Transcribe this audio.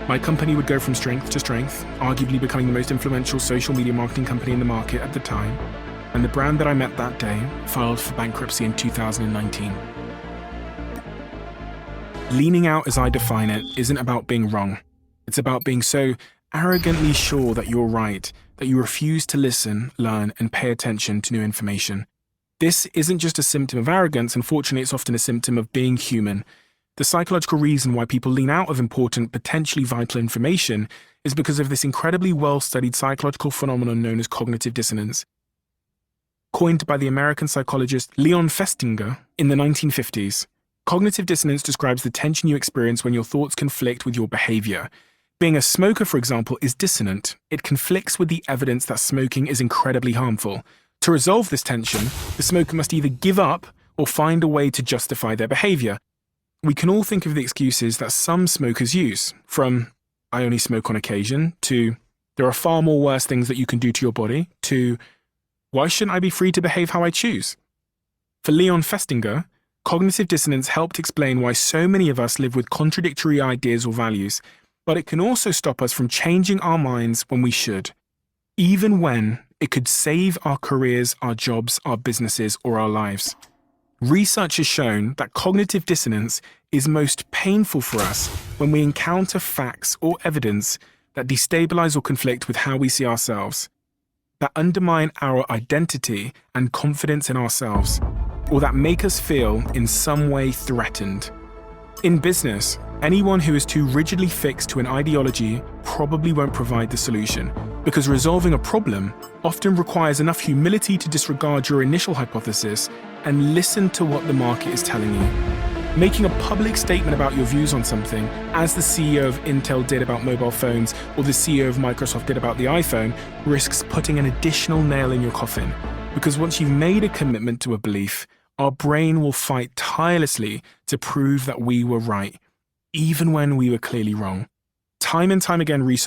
My company would go from strength to strength, arguably becoming the most influential social media marketing company in the market at the time, and the brand that I met that day filed for bankruptcy in 2019. Leaning out, as I define it, isn't about being wrong. It's about being so arrogantly sure that you're right that you refuse to listen, learn, and pay attention to new information. This isn't just a symptom of arrogance. Unfortunately, it's often a symptom of being human. The psychological reason why people lean out of important, potentially vital information is because of this incredibly well-studied psychological phenomenon known as cognitive dissonance. Coined by the American psychologist Leon Festinger in the 1950s, cognitive dissonance describes the tension you experience when your thoughts conflict with your behavior. Being a smoker, for example, is dissonant. It conflicts with the evidence that smoking is incredibly harmful. To resolve this tension, the smoker must either give up or find a way to justify their behavior. We can all think of the excuses that some smokers use, from "I only smoke on occasion" to "there are far more worse things that you can do to your body" to "why shouldn't I be free to behave how I choose?" For Leon Festinger, cognitive dissonance helped explain why so many of us live with contradictory ideas or values, but it can also stop us from changing our minds when we should, even when it could save our careers, our jobs, our businesses, or our lives. Research has shown that cognitive dissonance is most painful for us when we encounter facts or evidence that destabilize or conflict with how we see ourselves, that undermine our identity and confidence in ourselves, or that make us feel in some way threatened. In business, anyone who is too rigidly fixed to an ideology probably won't provide the solution, because resolving a problem often requires enough humility to disregard your initial hypothesis and listen to what the market is telling you. Making a public statement about your views on something, as the CEO of Intel did about mobile phones or the CEO of Microsoft did about the iPhone, risks putting an additional nail in your coffin. Because once you've made a commitment to a belief, our brain will fight tirelessly to prove that we were right, even when we were clearly wrong. Time and time again, research